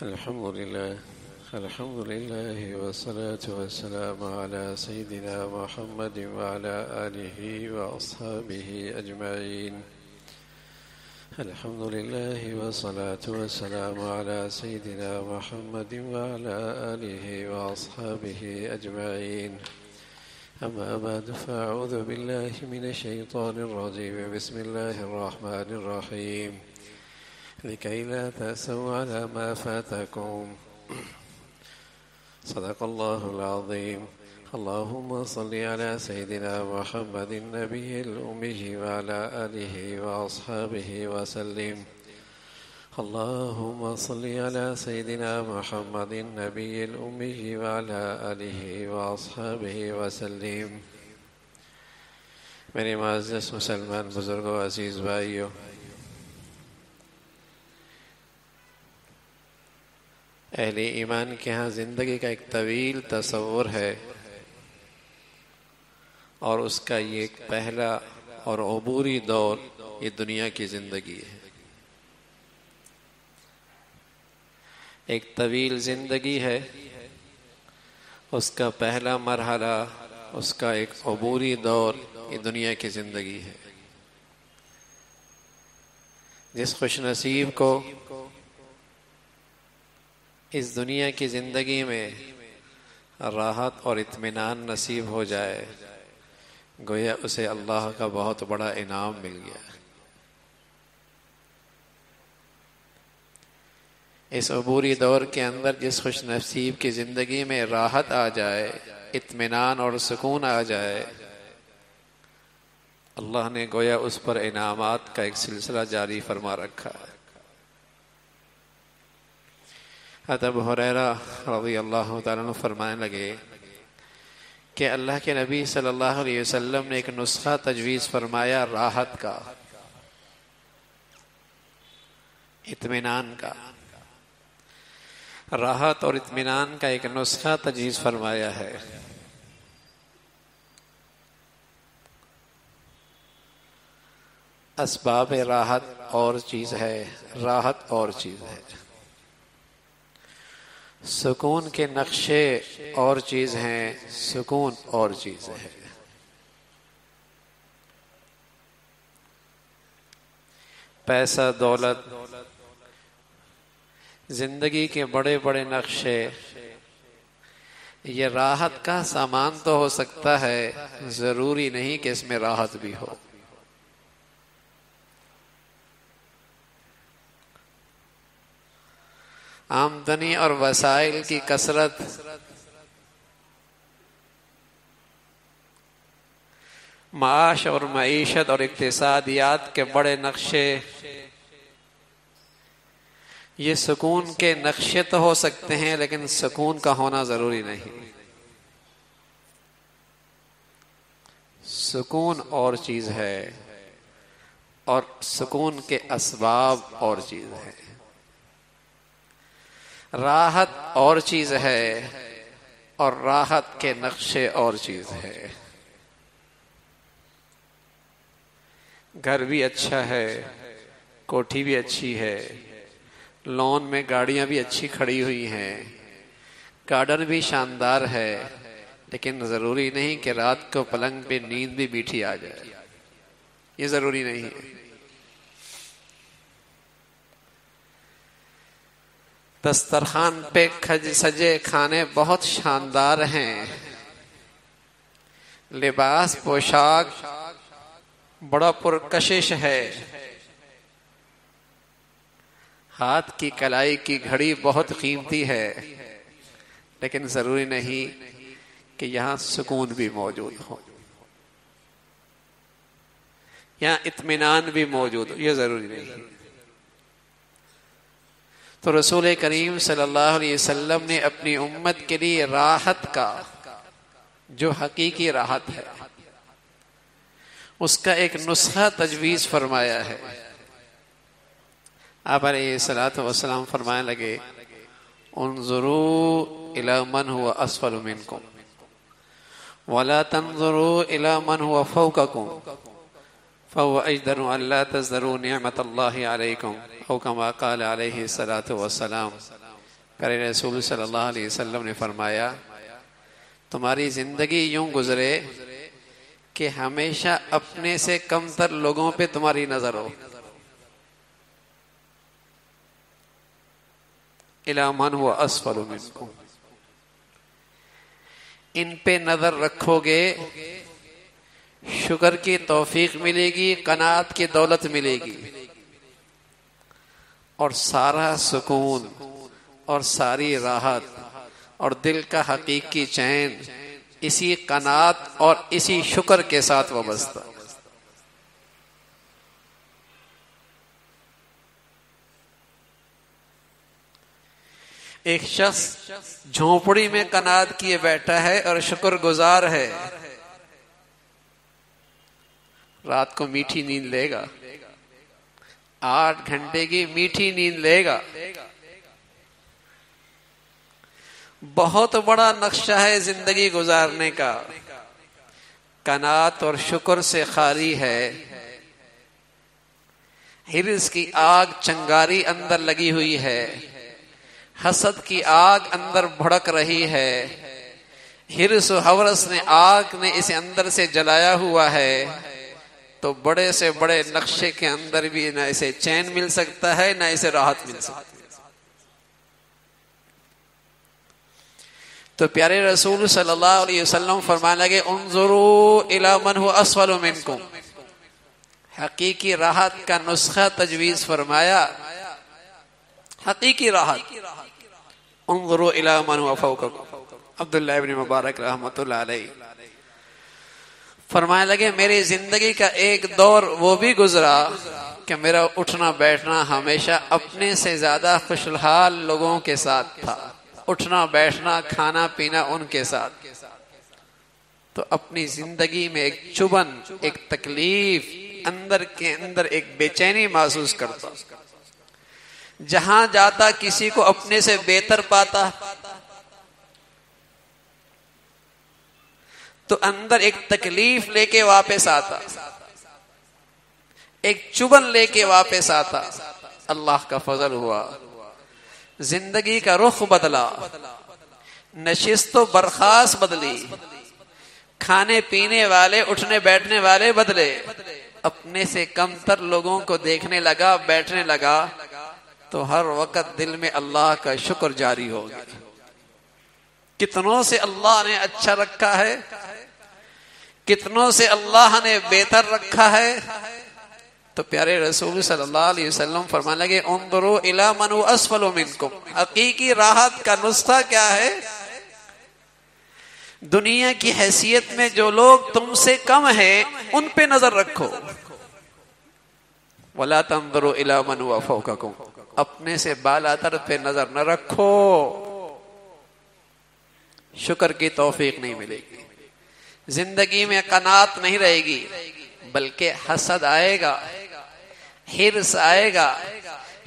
الحمد لله والصلاة والسلام على سيدنا محمد وعلى آله وأصحابه أجمعين. الحمد لله والصلاة والسلام على سيدنا محمد وعلى آله وأصحابه أجمعين. أما بعد فأعوذ بالله من الشيطان الرجيم. بسم الله الرحمن الرحيم. لكي لا تأسوا على ما فاتكم. صدق الله العظيم. اللهم صل على سيدنا محمد النبي الأمي وعلى آله وأصحابه وسلم. اللهم صل على سيدنا محمد النبي الأمي وعلى آله وأصحابه وسلم. میرے معزز مسلمان بزرگوں، عزیز بھائیوں، اہل ایمان کے ہاں زندگی کا ایک طویل تصور ہے، اور اس کا یہ ایک پہلا اور عبوری دور یہ دنیا کی زندگی ہے. ایک طویل زندگی ہے، اس کا پہلا مرحلہ، اس کا ایک عبوری دور یہ دنیا کی زندگی ہے. جس خوش نصیب کو اس دنیا کی زندگی میں راحت اور اطمینان نصیب ہو جائے، گویا اسے اللہ کا بہت بڑا انعام مل گیا. اس عبوری دور کے اندر جس خوش نصیب کی زندگی میں راحت آ جائے، اطمینان اور سکون آ جائے، اللہ نے گویا اس پر انعامات کا ایک سلسلہ جاری فرما رکھا ہے. ابو ہریرہ رضی اللہ تعالیٰ عنہ فرمانے لگے کہ اللہ کے نبی صلی اللہ علیہ وسلم نے ایک نسخہ تجویز فرمایا راحت کا، اطمینان کا. راحت اور اطمینان کا ایک نسخہ تجویز فرمایا ہے. اسباب راحت اور چیز ہے، راحت اور چیز ہے. سکون کے نقشے اور چیز ہیں، سکون اور چیز ہے. پیسہ، دولت، زندگی کے بڑے بڑے نقشے یہ راحت کا سامان تو ہو سکتا ہے، ضروری نہیں کہ اس میں راحت بھی ہو. آمدنی اور وسائل کی کثرت، معاش اور معیشت اور اقتصادیات کے بڑے نقشے یہ سکون کے نقشے تو ہو سکتے ہیں، لیکن سکون کا ہونا ضروری نہیں. سکون اور چیز ہے، اور سکون کے اسباب اور چیز ہے. راحت اور چیز ہے، اور راحت کے نقشے اور چیز ہے. گھر بھی اچھا ہے، کوٹھی بھی اچھی ہے، لون میں گاڑیاں بھی اچھی کھڑی ہوئی ہیں، گارڈن بھی شاندار ہے، لیکن ضروری نہیں کہ رات کو پلنگ پہ نیند بھی میٹھی آ جائے. یہ ضروری نہیں ہے. دسترخوان پہ سجے کھانے بہت شاندار ہیں، لباس پوشاک بڑا پرکشش ہے، ہاتھ کی کلائی کی گھڑی بہت قیمتی ہے، لیکن ضروری نہیں کہ یہاں سکون بھی موجود ہو، یہاں اطمینان بھی موجود ہو. یہ ضروری نہیں. تو رسول کریم صلی اللہ علیہ وسلم نے اپنی امت کے لیے راحت کا جو حقیقی راحت ہے اس کا ایک نسخہ تجویز فرمایا ہے. آپ علیہ الصلوۃ والسلام فرمانے لگے انظروا الی من هو اسفل منکم ولا تنظروا الی من هو فوقکم فهو اجدر ان لا تزدروا نعمت اللہ علیکم او کما قال علیہ الصلوۃ والسلام. پیارے رسول صلی اللہ علیہ وسلم نے فرمایا تمہاری زندگی یوں گزرے کہ ہمیشہ اپنے سے کم تر لوگوں پہ تمہاری نظر ہو، الی من هو اسفل منکم، ان پہ نظر رکھو گے، شکر کی توفیق ملے گی، قناعت کی دولت ملے گی، اور سارا سکون اور ساری راحت اور دل کا حقیقی چین اسی قناعت اور اسی شکر کے ساتھ وابستہ۔ ایک شخص جھونپڑی میں قناعت کیے بیٹھا ہے اور شکر گزار ہے، رات کو میٹھی نیند لے گا، 8 گھنٹے کی میٹھی نیند لے گا، بہت بڑا نقشہ ہے زندگی گزارنے کا، قناعت اور شکر سے خالی ہے، حرص کی آگ چنگاری اندر لگی ہوئی ہے، حسد کی آگ اندر بھڑک رہی ہے، حرص و حوث نے آگ نے اسے اندر سے جلایا ہوا ہے، تو بڑے سے بڑے نقشے کے اندر بھی نہ اسے چین مل سکتا ہے نہ اسے راحت مل سکتی ہے۔ تو پیارے رسول صلی اللہ علیہ وسلم فرمانے لگے انظروا الی من هو اسفل منکم، حقیقی راحت کا نسخہ تجویز فرمایا، حقیقی راحت، انظروا الی من هو فوقکم۔ عبداللہ ابن مبارک رحمۃ اللہ علیہ فرمانے لگے میری زندگی کا ایک دور وہ بھی گزرا کہ میرا اٹھنا بیٹھنا ہمیشہ اپنے سے زیادہ خوشحال لوگوں کے ساتھ تھا، اٹھنا بیٹھنا کھانا پینا ان کے ساتھ، تو اپنی زندگی میں ایک چبھن، ایک تکلیف، اندر کے اندر ایک بے چینی محسوس کرتا، جہاں جاتا کسی کو اپنے سے بہتر پاتا تو اندر ایک تکلیف لے کے واپس آتا، ایک چبھن لے کے واپس آتا۔ اللہ کا فضل ہوا، زندگی کا رخ بدلا، نشست و برخاست بدلی، کھانے پینے والے اٹھنے بیٹھنے والے بدلے، اپنے سے کم تر لوگوں کو دیکھنے لگا، بیٹھنے لگا، تو ہر وقت دل میں اللہ کا شکر جاری ہو گیا۔ کتنوں سے اللہ نے اچھا رکھا ہے، کتنوں سے اللہ نے بہتر رکھا ہے، تو پیارے رسول صلی اللہ علیہ وسلم فرمانے لگے انظروا الی من هو اسفل منکم، حقیقی راحت کا نسخہ کیا ہے؟ دنیا کی حیثیت میں جو لوگ تم سے کم ہیں ان پہ نظر رکھو، ولا تنظروا الی من هو فوقکم، اپنے سے بالاتر پہ نظر نہ رکھو، شکر کی توفیق نہیں ملے گی، زندگی میں قناعت نہیں رہے گی، بلکہ حسد آئے گا، حرص آئے گا،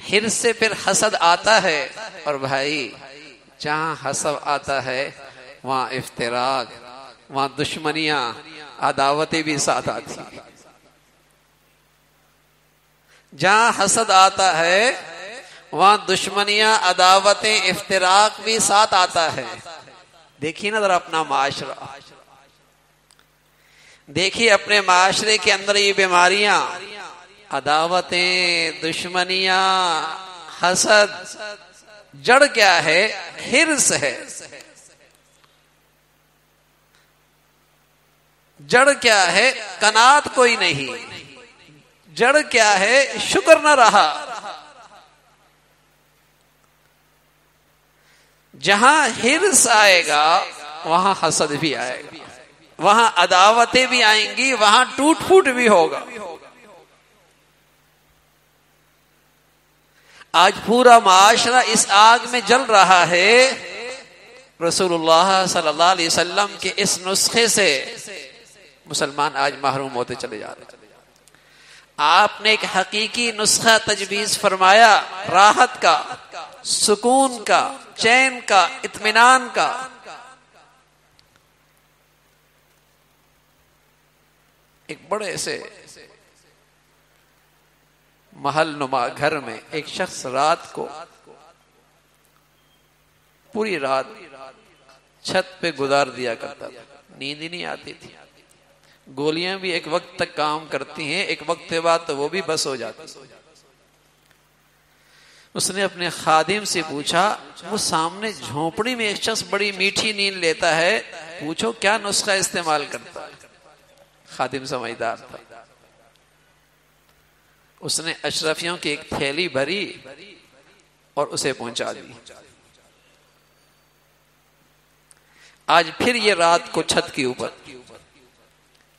حرص سے پھر حسد آتا ہے، اور بھائی جہاں حسد آتا ہے وہاں افتراق، وہاں دشمنیاں، عداوتیں بھی ساتھ آتی ہیں۔ جہاں حسد آتا ہے وہاں دشمنیاں، عداوتیں، افتراق بھی ساتھ آتا ہے۔ دیکھیے نا ذرا اپنا معاشرہ، دیکھیے اپنے معاشرے کے اندر یہ بیماریاں، عداوتیں، دشمنیاں، حسد، جڑ کیا ہے؟ حرص ہے۔ جڑ کیا ہے؟ قناعت کوئی نہیں۔ جڑ کیا ہے؟ شکر نہ رہا۔ جہاں حرص آئے گا وہاں حسد بھی آئے گا، وہاں عداوتیں بھی آئیں گی، وہاں ٹوٹ پھوٹ بھی ہوگا۔ آج پورا معاشرہ اس آگ میں جل رہا ہے، رسول اللہ صلی اللہ علیہ وسلم کے اس نسخے سے مسلمان آج محروم ہوتے چلے جا رہے ہیں۔ آپ نے ایک حقیقی نسخہ تجویز فرمایا، راحت کا، سکون کا، چین کا، اطمینان کا۔ ایک بڑے سے محل نما گھر میں ایک شخص رات کو پوری رات چھت پہ گزار دیا کرتا تھا، نیند ہی نہیں آتی تھی۔ گولیاں بھی ایک وقت تک کام کرتی ہیں، ایک وقت کے بعد تو وہ بھی بس ہو جاتی۔ اس نے اپنے خادم سے پوچھا، وہ سامنے جھونپڑی میں ایک شخص بڑی میٹھی نیند لیتا ہے، پوچھو کیا نسخہ استعمال کرتا ہے؟ خادم سمجھدار تھا، اس نے اشرفیوں کی ایک تھیلی بھری اور اسے پہنچا دی۔ آج پھر یہ رات کو چھت کے اوپر،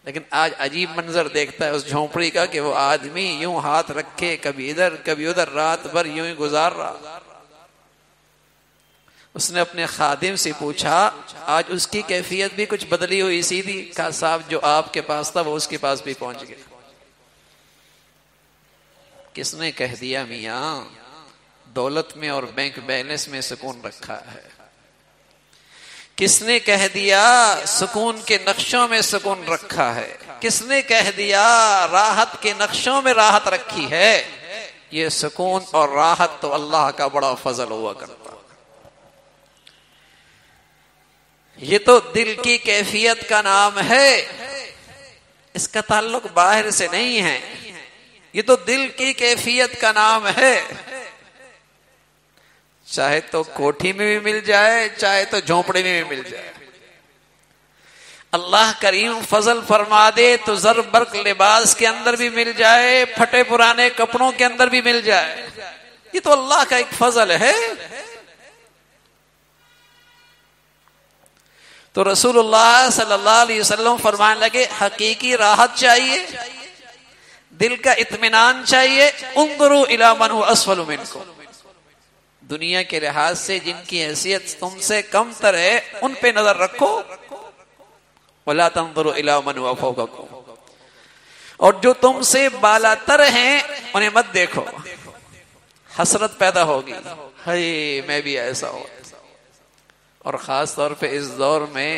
لیکن آج عجیب منظر دیکھتا ہے اس جھونپڑی کا کہ وہ آدمی یوں ہاتھ رکھے کبھی ادھر کبھی ادھر، رات بھر یوں ہی گزار رہا۔ اس نے اپنے خادم سے پوچھا، آج اس کی کیفیت بھی کچھ بدلی ہوئی سیدھی؟ کہا صاحب جو آپ کے پاس تھا وہ اس کے پاس بھی پہنچ گیا۔ کس نے کہہ دیا میاں دولت میں اور بینک بیلنس میں سکون رکھا ہے؟ کس نے کہہ دیا سکون کے نقشوں میں سکون رکھا ہے؟ کس نے کہہ دیا راحت کے نقشوں میں راحت رکھی ہے؟ یہ سکون اور راحت تو اللہ کا بڑا فضل ہوا کرتا، یہ تو دل کی کیفیت کا نام ہے، اس کا تعلق باہر سے نہیں ہے، یہ تو دل کی کیفیت کا نام ہے۔ چاہے تو کوٹھی میں بھی مل جائے، چاہے تو جھونپڑی میں بھی مل جائے، اللہ کریم فضل فرما دے تو زر برق لباس کے اندر بھی مل جائے، پھٹے پرانے کپڑوں کے اندر بھی مل جائے، یہ تو اللہ کا ایک فضل ہے۔ تو رسول اللہ صلی اللہ علیہ وسلم فرمانے لگے حقیقی راحت چاہیے، دل کا اطمینان چاہیے، انظروا الی من هو اسفل منکم، دنیا کے لحاظ سے جن کی حیثیت تم سے کم تر ہے ان پہ نظر رکھو، ولا تنظروا الی من هو فوقکم، اور جو تم سے بالا تر ہیں انہیں مت دیکھو، حسرت پیدا ہوگی، ہائے میں بھی ایسا ہوں۔ اور خاص طور پہ اس دور میں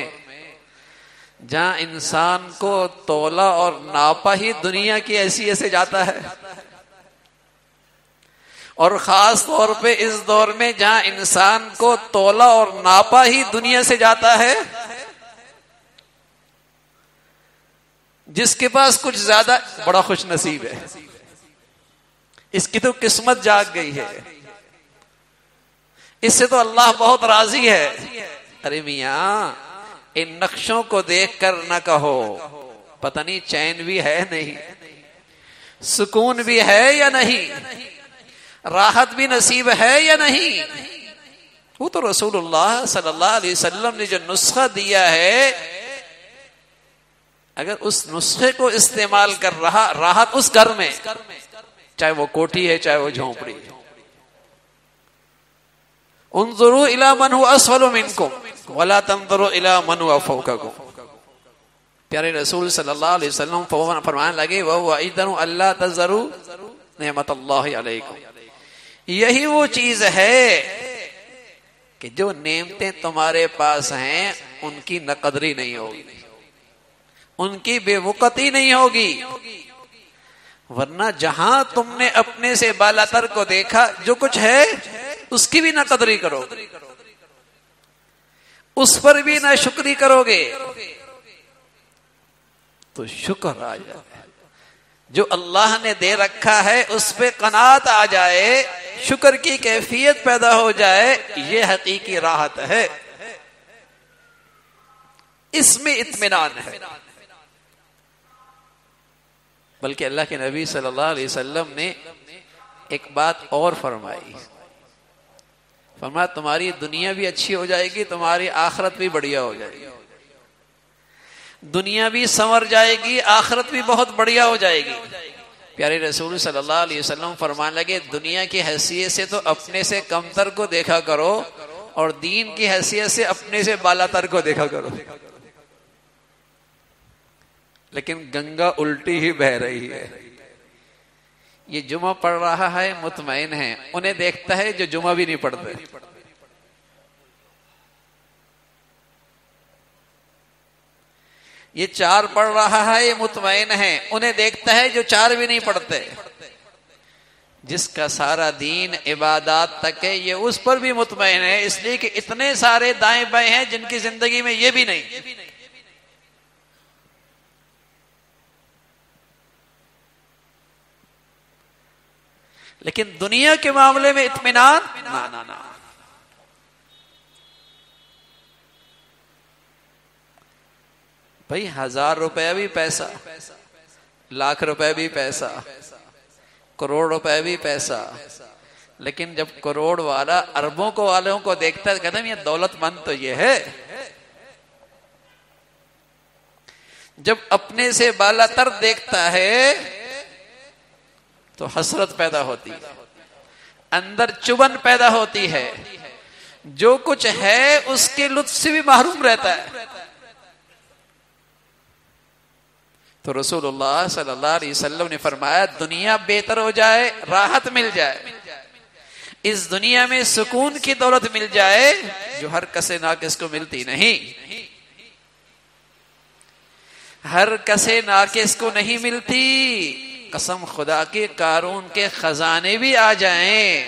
جہاں انسان کو تولا اور ناپا ہی دنیا کی حیثیت سے جاتا ہے، اور خاص طور پہ اس دور میں جہاں انسان کو تولا اور ناپا ہی دنیا سے جاتا ہے، جس کے پاس کچھ زیادہ بڑا خوش نصیب ہے، اس کی تو قسمت جاگ گئی ہے، اس سے تو اللہ بہت راضی ہے۔ ارے میاں ان نقشوں کو دیکھ کر نہ کہو پتہ نہیں چین بھی ہے نہیں، سکون بھی ہے یا نہیں، راحت بھی نصیب ہے یا نہیں، وہ تو رسول اللہ صلی اللہ علیہ وسلم نے جو نسخہ دیا ہے، اگر اس نسخے کو استعمال کر رہا راحت اس گھر میں، چاہے وہ کوٹھی ہے چاہے وہ جھونپڑی ہے۔ انظروا الی من هو اسفل منکم ولا تنظروا الی من هو فوقکم، پیارے رسول صلی اللہ علیہ وسلم فرمانے لگے وَهُوَ أَيْضًا أَلَّا تَذَرُوا نعمت اللہ علیکم، یہی وہ چیز ہے کہ جو نعمتیں تمہارے پاس ہیں ان کی نقدری نہیں ہوگی، ان کی بے وقتی نہیں ہوگی، ورنہ جہاں تم نے اپنے سے بالا تر کو دیکھا جو کچھ ہے اس کی بھی نہ قدری کرو، اس پر بھی نہ شکری کرو گے تو شکر آ جائے، جو اللہ نے دے رکھا ہے اس پہ قناعت آ جائے، شکر کی کیفیت پیدا ہو جائے، یہ حقیقی راحت ہے، اس میں اطمینان ہے۔ بلکہ اللہ کے نبی صلی اللہ علیہ وسلم نے ایک بات اور فرمائی، فرمایا تمہاری دنیا بھی اچھی ہو جائے گی، تمہاری آخرت بھی بڑھیا ہو جائے گی، دنیا بھی سنور جائے گی، آخرت بھی بہت بڑھیا ہو جائے گی۔ پیارے رسول صلی اللہ علیہ وسلم فرمانے لگے دنیا کی حیثیت سے تو اپنے سے کمتر کو دیکھا کرو، اور دین کی حیثیت سے اپنے سے بالا تر کو دیکھا کرو، لیکن گنگا الٹی ہی بہہ رہی ہے۔ یہ جمعہ پڑھ رہا ہے مطمئن ہے، انہیں دیکھتا ہے جو جمعہ بھی نہیں پڑھتے۔ یہ 4 پڑھ رہا ہے یہ مطمئن ہے، انہیں دیکھتا ہے جو 4 بھی نہیں پڑھتے۔ جس کا سارا دین عبادات تک ہے، یہ اس پر بھی مطمئن ہے، اس لیے کہ اتنے سارے دائیں بائیں ہیں جن کی زندگی میں یہ بھی نہیں۔ لیکن دنیا کے معاملے میں اطمینان نہ بھائی، 1000 روپے بھی پیسہ، لاکھ روپے بھی پیسہ، کروڑ روپے بھی پیسہ، لیکن جب کروڑ والا اربوں کو والوں کو دیکھتا ہے کہتا ہے یہ دولت مند تو یہ ہے۔ جب اپنے سے بالا تر دیکھتا ہے تو حسرت پیدا ہوتی ہے، اندر چبن پیدا ہوتی ہے، جو کچھ ہے اس کے لطف سے بھی محروم رہتا ہے۔ تو رسول اللہ صلی اللہ علیہ وسلم نے فرمایا دنیا بہتر ہو جائے، راحت مل جائے، اس دنیا میں سکون کی دولت مل جائے جو ہر کسے ناقص کو ملتی نہیں، ہر کسے ناقص کو نہیں ملتی۔ قسم خدا کے قارون کے خزانے بھی آ جائیں،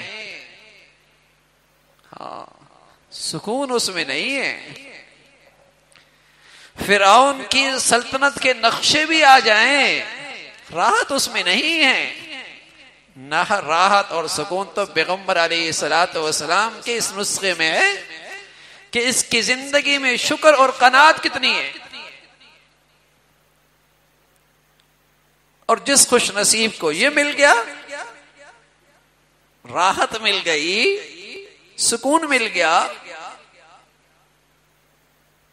ہاں سکون اس میں نہیں ہے، فرعون کی سلطنت کے نقشے بھی آ جائیں، راحت اس میں نہیں ہے۔ نہ راحت اور سکون تو پیغمبر علیہ الصلوۃ والسلام کے اس نسخے میں ہے کہ اس کی زندگی میں شکر اور قناعت کتنی ہے۔ اور جس خوش نصیب کو یہ مل گیا، راحت مل گئی، سکون مل گیا،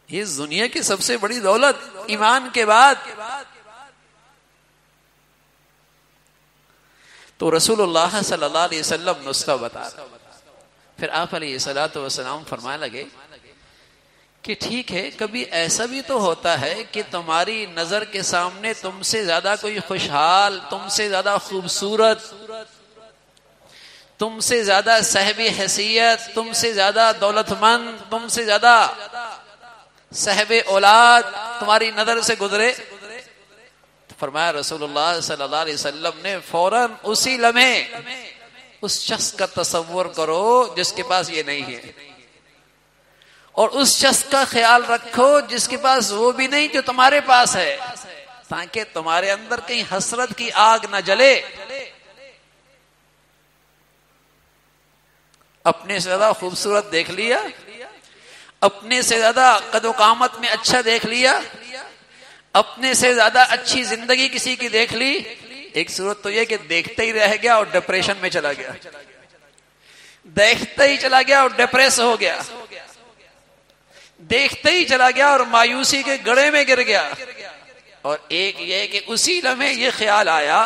یہ دنیا کی سب سے بڑی دولت ایمان کے بعد۔ تو رسول اللہ صلی اللہ علیہ وسلم نسخہ بتا رہا، پھر آپ علیہ الصلوۃ والسلام فرمانے لگے کہ ٹھیک ہے، کبھی ایسا بھی تو ہوتا ہے کہ تمہاری نظر کے سامنے تم سے زیادہ کوئی خوشحال، تم سے زیادہ خوبصورت، تم سے زیادہ صاحب حیثیت، تم سے زیادہ دولت مند، تم سے زیادہ صاحب اولاد تمہاری نظر سے گزرے۔ فرمایا رسول اللہ صلی اللہ علیہ وسلم نے فوراً اسی لمحے اس شخص کا تصور کرو جس کے پاس یہ نہیں ہے، اور اس شخص کا خیال رکھو جس کے پاس وہ بھی نہیں جو تمہارے پاس ہے، تاکہ تمہارے اندر کہیں حسرت کی آگ نہ جلے۔ اپنے سے زیادہ خوبصورت دیکھ لیا، اپنے سے زیادہ قد و قامت میں اچھا دیکھ لیا، اپنے سے زیادہ اچھی زندگی کسی کی دیکھ لی، ایک صورت تو یہ کہ دیکھتے ہی رہ گیا اور ڈپریشن میں چلا گیا، دیکھتے ہی چلا گیا اور ڈپریس ہو گیا، دیکھتے ہی چلا گیا اور مایوسی کے گڑھے میں گر گیا۔ اور ایک یہ کہ اسی لمحے یہ خیال آیا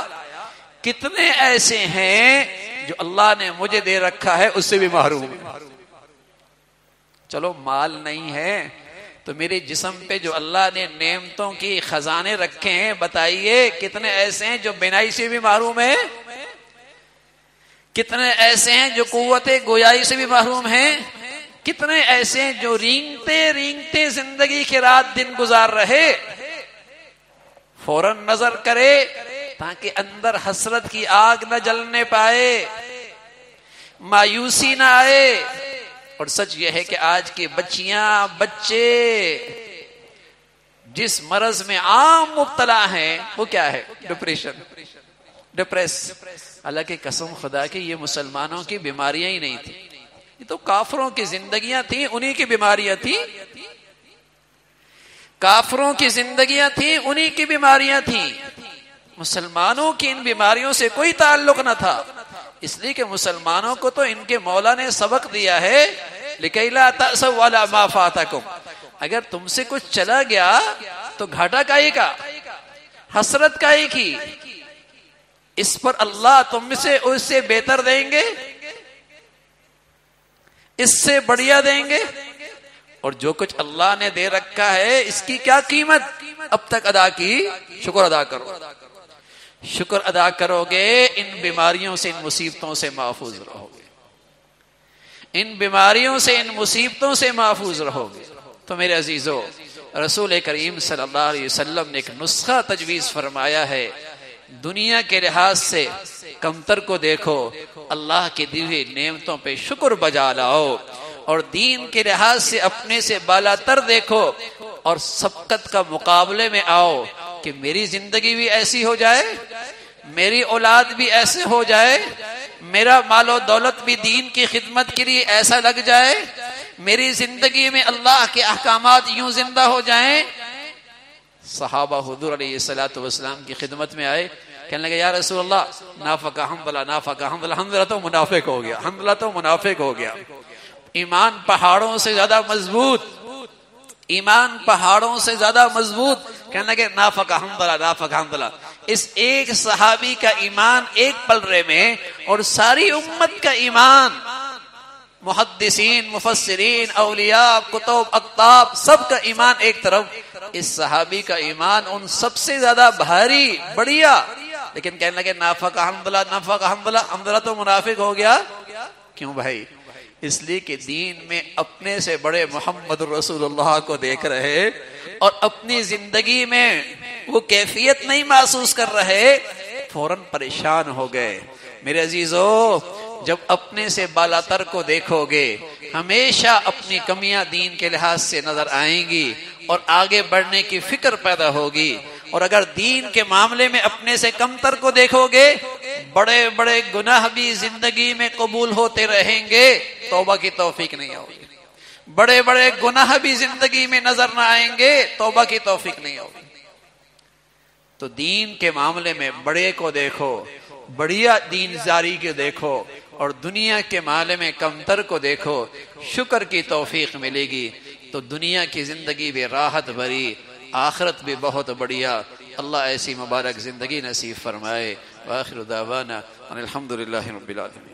کتنے ایسے ہیں جو اللہ نے مجھے دے رکھا ہے اس سے بھی محروم ہے۔ چلو مال نہیں ہے تو میرے جسم پہ جو اللہ نے نعمتوں کی خزانے رکھے ہیں، بتائیے کتنے ایسے ہیں جو بینائی سے بھی محروم ہیں، کتنے ایسے ہیں جو قوت گویائی سے بھی محروم ہیں، کتنے ایسے ہیں جو رینگتے رینگتے زندگی کے رات دن گزار رہے۔ فوراً نظر کرے تاکہ اندر حسرت کی آگ نہ جلنے پائے، مایوسی نہ آئے۔ اور سچ یہ ہے کہ آج کی بچیاں بچے جس مرض میں عام مبتلا ہیں وہ کیا ہے؟ Depression, depress. اللہ کی قسم خدا کی یہ مسلمانوں کی بیماریاں ہی نہیں تھیں، یہ تو کافروں کی زندگیاں تھیں، انہی کی بیماریاں تھیں، کافروں کی زندگیاں تھیں، انہی کی بیماریاں تھیں۔ مسلمانوں کی ان بیماریوں سے کوئی تعلق نہ تھا، اس لیے کہ مسلمانوں کو تو ان کے مولا نے سبق دیا ہے لِكَيْ لَا تَأْسَوْا عَلَىٰ مَا فَاتَكُمْ، اگر تم سے کچھ چلا گیا تو گھاٹا کائی کا، حسرت کائی کی، اس پر اللہ تم سے اس سے بہتر دیں گے، اس سے بڑھیا دیں گے، اور جو کچھ اللہ نے دے رکھا ہے اس کی کیا قیمت اب تک ادا کی؟ شکر ادا کرو، شکر ادا کرو گے، ان بیماریوں سے ان مصیبتوں سے محفوظ رہو گے، ان بیماریوں سے ان مصیبتوں سے محفوظ رہو گے۔ تو میرے عزیزو، رسول کریم صلی اللہ علیہ وسلم نے ایک نسخہ تجویز فرمایا ہے دنیا کے لحاظ سے کمتر کو دیکھو، اللہ کی دی ہوئی نعمتوں پہ شکر بجا لاؤ، اور دین کے لحاظ سے اپنے سے بالا تر دیکھو اور سبقت کا مقابلے میں آؤ کہ میری زندگی بھی ایسی ہو جائے، میری اولاد بھی ایسے ہو جائے، میرا مال و دولت بھی دین کی خدمت کے لیے ایسا لگ جائے، میری زندگی میں اللہ کے احکامات یوں زندہ ہو جائیں۔ صحابہ حضور علیہ الصلوۃ والسلام کی خدمت میں آئے، کہنے لگے یا رسول اللہ نافق حنظلہ نافق حنظلہ، حنظلہ تو منافق ہو گیا، حنظلہ تو منافق ہو گیا۔ ایمان پہاڑوں سے زیادہ مضبوط، ایمان پہاڑوں سے زیادہ مضبوط، کہنے لگے نافق حنظلہ نافق حنظلہ۔ اس ایک صحابی کا ایمان ایک پلڑے میں اور ساری امت کا ایمان، محدثین، مفسرین، اولیاء، کتب، اقطاب، سب کا ایمان ایک طرف، اس صحابی کا ایمان ان سب سے زیادہ بھاری، بڑھیا، لیکن کہنے لگے نافق حنظلہ نافق حنظلہ، حنظلہ تو منافق ہو گیا۔ کیوں بھائی؟ اس لیے کہ دین میں اپنے سے بڑے محمد رسول اللہ کو دیکھ رہے اور اپنی زندگی میں وہ کیفیت نہیں محسوس کر رہے، فوراً پریشان ہو گئے۔ میرے عزیزو، جب اپنے سے بالا تر کو دیکھو گے ہمیشہ اپنی کمیاں دین کے لحاظ سے نظر آئیں گی اور آگے بڑھنے کی فکر پیدا ہوگی، اور اگر دین کے معاملے میں اپنے سے کم تر کو دیکھو گے بڑے بڑے گناہ بھی زندگی میں قبول ہوتے رہیں گے، توبہ کی توفیق نہیں ہوگی، بڑے بڑے گناہ بھی زندگی میں نظر نہ آئیں گے، توبہ کی توفیق نہیں ہوگی۔ تو دین کے معاملے میں بڑے کو دیکھو، بڑھیا دین زاری کو دیکھو، اور دنیا کے معاملے میں کمتر کو دیکھو، شکر کی توفیق ملے گی تو دنیا کی زندگی بھی راحت بھری، آخرت بھی بہت بڑھیا۔ اللہ ایسی مبارک زندگی نصیب فرمائے۔ وآخر دعوانا ان الحمد للہ رب العالمین۔